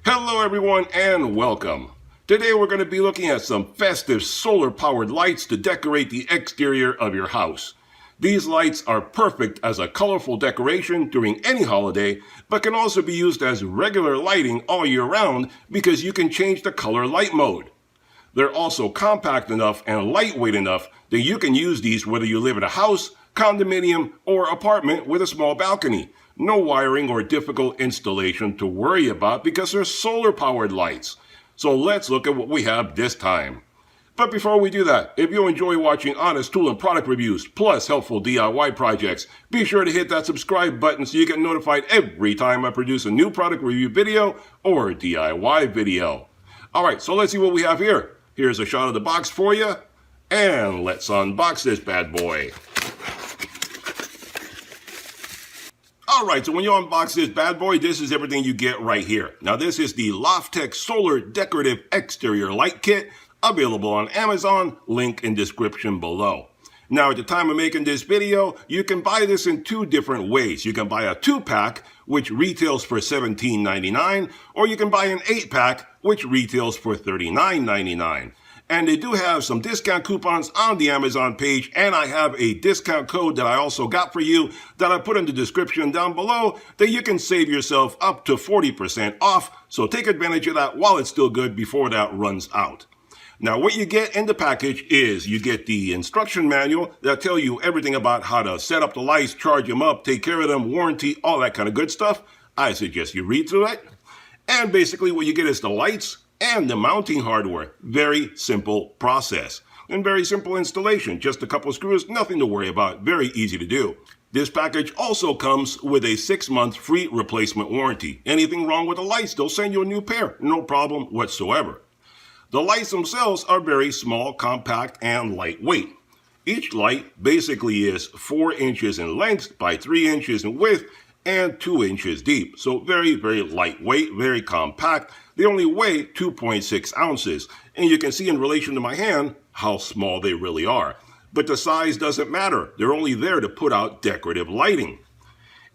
Hello everyone and welcome. Today we're going to be looking at some festive solar-powered lights to decorate the exterior of your house. These lights are perfect as a colorful decoration during any holiday, but can also be used as regular lighting all year round because you can change the color light mode. They're also compact enough and lightweight enough that you can use these whether you live in a house, condominium, or apartment with a small balcony. No wiring or difficult installation to worry about because they're solar-powered lights. So let's look at what we have this time. But before we do that, if you enjoy watching honest tool and product reviews plus helpful DIY projects, be sure to hit that subscribe button so you get notified every time I produce a new product review video or DIY video. Alright, so let's see what we have here. Here's a shot of the box for you, and let's unbox this bad boy. Alright, so when you unbox this bad boy, this is everything you get right here. Now this is the Lofttech Solar Decorative Exterior Light Kit, available on Amazon, link in description below. Now at the time of making this video, you can buy this in two different ways. You can buy a 2-pack, which retails for $17.99, or you can buy an 8-pack, which retails for $39.99. And they do have some discount coupons on the Amazon page, and I have a discount code that I also got for you that I put in the description down below that you can save yourself up to 40% off. So take advantage of that while it's still good before that runs out. Now what you get in the package is you get the instruction manual that tell you everything about how to set up the lights, charge them up, take care of them, warranty, all that kind of good stuff. I suggest you read through it. And basically what you get is the lights and the mounting hardware. Very simple process and very simple installation. Just a couple of screws, nothing to worry about. Very easy to do. This package also comes with a 6-month free replacement warranty. Anything wrong with the lights, they'll send you a new pair. No problem whatsoever. The lights themselves are very small, compact, and lightweight. Each light basically is 4 inches in length by 3 inches in width and 2 inches deep. So very, very lightweight, very compact. They only weigh 2.6 ounces. And you can see in relation to my hand how small they really are. But the size doesn't matter. They're only there to put out decorative lighting.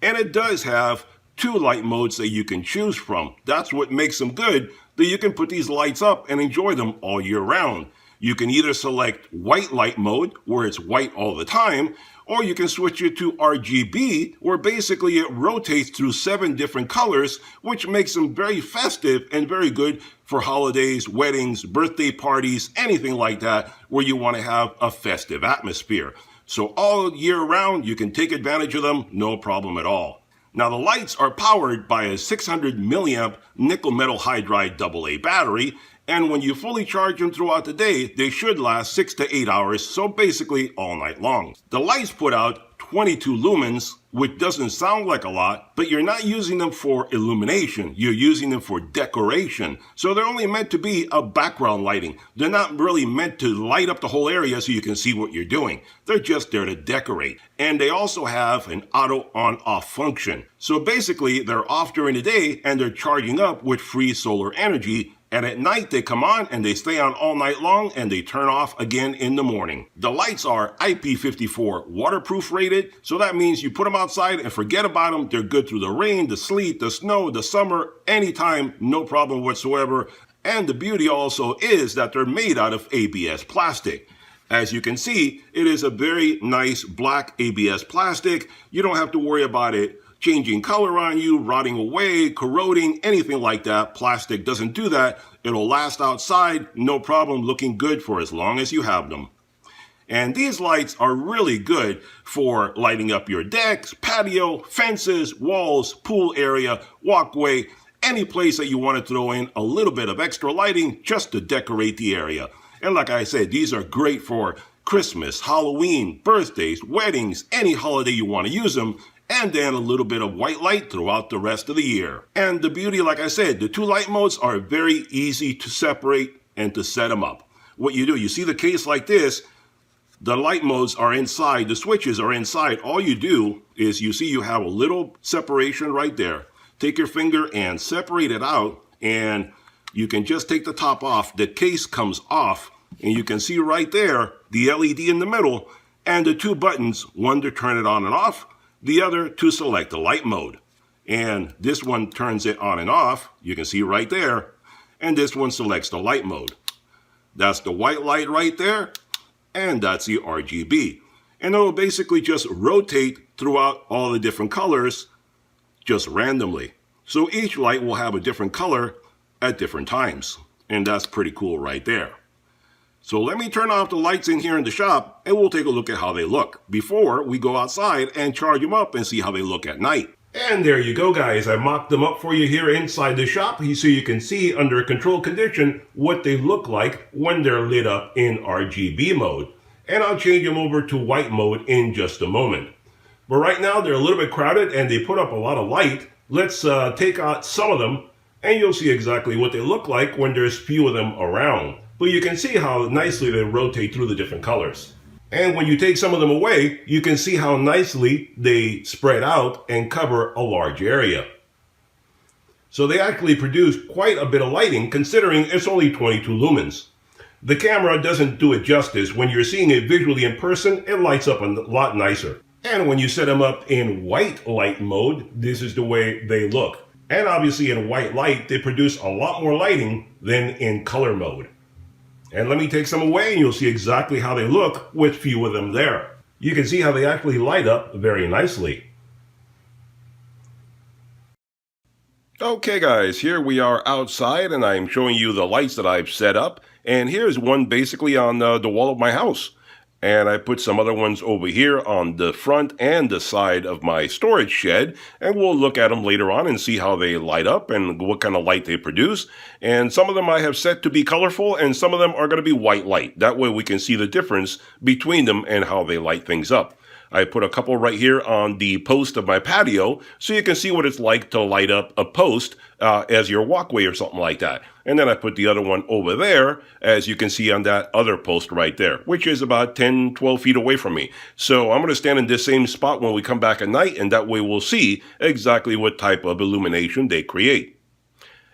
And it does have 2 light modes that you can choose from. That's what makes them good, that you can put these lights up and enjoy them all year round. You can either select white light mode, where it's white all the time, or you can switch it to RGB, where basically it rotates through 7 different colors, which makes them very festive and very good for holidays, weddings, birthday parties, anything like that, where you want to have a festive atmosphere. So all year round, you can take advantage of them, no problem at all. Now the lights are powered by a 600 milliamp nickel metal hydride AA battery, and when you fully charge them throughout the day, they should last 6 to 8 hours, so basically all night long. The lights put out 22 lumens, which doesn't sound like a lot, but you're not using them for illumination. You're using them for decoration. So they're only meant to be a background lighting. They're not really meant to light up the whole area so you can see what you're doing. They're just there to decorate. And they also have an auto on-off function. So basically, they're off during the day and they're charging up with free solar energy. And at night they come on and they stay on all night long and they turn off again in the morning. The lights are IP54 waterproof rated, so that means you put them outside and forget about them. They're good through the rain, the sleet, the snow, the summer, anytime, no problem whatsoever. And the beauty also is that they're made out of ABS plastic. As you can see, it is a very nice black ABS plastic. You don't have to worry about it changing color on you, rotting away, corroding, anything like that. Plastic doesn't do that. It'll last outside, no problem, looking good for as long as you have them. And these lights are really good for lighting up your decks, patio, fences, walls, pool area, walkway, any place that you want to throw in a little bit of extra lighting just to decorate the area. And like I said, these are great for Christmas, Halloween, birthdays, weddings, any holiday you want to use them. And then a little bit of white light throughout the rest of the year. And the beauty, like I said, the 2 light modes are very easy to separate and to set them up. What you do, you see the case like this, the light modes are inside, the switches are inside. All you do is you see you have a little separation right there. Take your finger and separate it out, and you can just take the top off. The case comes off, and you can see right there the LED in the middle and the 2 buttons, one to turn it on and off, the other to select the light mode. And this one turns it on and off. You can see right there. And this one selects the light mode. That's the white light right there. And that's the RGB. And it'll basically just rotate throughout all the different colors just randomly. So each light will have a different color at different times. And that's pretty cool right there. So let me turn off the lights in here in the shop and we'll take a look at how they look before we go outside and charge them up and see how they look at night. And there you go, guys. I mocked them up for you here inside the shop so you can see under a controlled condition what they look like when they're lit up in RGB mode. And I'll change them over to white mode in just a moment. But right now they're a little bit crowded and they put up a lot of light. Let's take out some of them and you'll see exactly what they look like when there's few of them around. But you can see how nicely they rotate through the different colors. And when you take some of them away, you can see how nicely they spread out and cover a large area. So they actually produce quite a bit of lighting considering it's only 22 lumens. The camera doesn't do it justice. When you're seeing it visually in person, it lights up a lot nicer. And when you set them up in white light mode, this is the way they look. And obviously in white light, they produce a lot more lighting than in color mode. And let me take some away and you'll see exactly how they look with few of them there. You can see how they actually light up very nicely. Okay guys, here we are outside and I'm showing you the lights that I've set up. And here's one basically on the wall of my house. And I put some other ones over here on the front and the side of my storage shed. And we'll look at them later on and see how they light up and what kind of light they produce. And some of them I have set to be colorful and some of them are going to be white light. That way we can see the difference between them and how they light things up. I put a couple right here on the post of my patio so you can see what it's like to light up a post as your walkway or something like that. And then I put the other one over there, as you can see on that other post right there, which is about 10, 12 feet away from me. So I'm going to stand in this same spot when we come back at night, and that way we'll see exactly what type of illumination they create.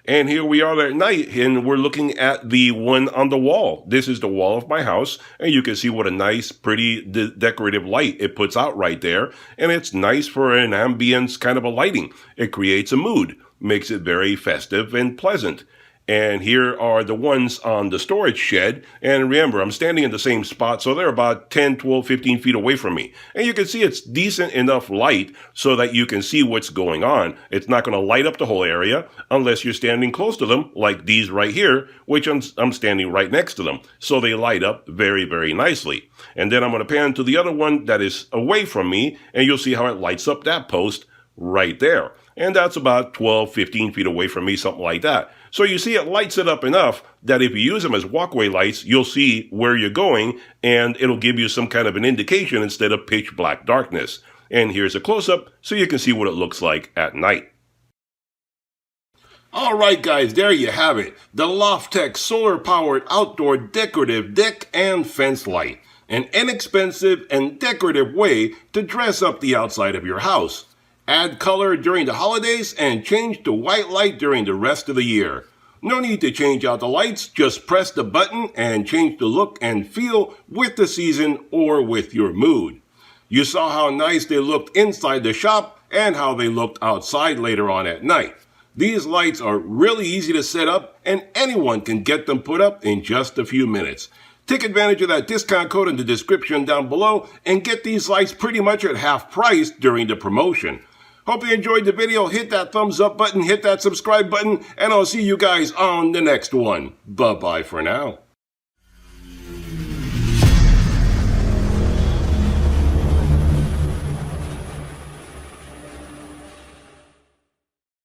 And here we are at night, and we're looking at the one on the wall. This is the wall of my house, and you can see what a nice, pretty decorative light it puts out right there. And it's nice for an ambience kind of a lighting. It creates a mood, makes it very festive and pleasant. And here are the ones on the storage shed. And remember, I'm standing in the same spot, so they're about 10, 12, 15 feet away from me. And you can see it's decent enough light so that you can see what's going on. It's not going to light up the whole area unless you're standing close to them, like these right here, which I'm standing right next to them. So they light up very, very nicely. And then I'm going to pan to the other one that is away from me, and you'll see how it lights up that post right there. And that's about 12, 15 feet away from me, something like that. So you see it lights it up enough that if you use them as walkway lights, you'll see where you're going and it'll give you some kind of an indication instead of pitch black darkness. And here's a close-up so you can see what it looks like at night. Alright guys, there you have it. The Lofttech solar-powered outdoor decorative deck and fence light. An inexpensive and decorative way to dress up the outside of your house. Add color during the holidays and change to white light during the rest of the year. No need to change out the lights, just press the button and change the look and feel with the season or with your mood. You saw how nice they looked inside the shop and how they looked outside later on at night. These lights are really easy to set up and anyone can get them put up in just a few minutes. Take advantage of that discount code in the description down below and get these lights pretty much at half price during the promotion. Hope you enjoyed the video. Hit that thumbs up button, hit that subscribe button, and I'll see you guys on the next one. Bye-bye for now.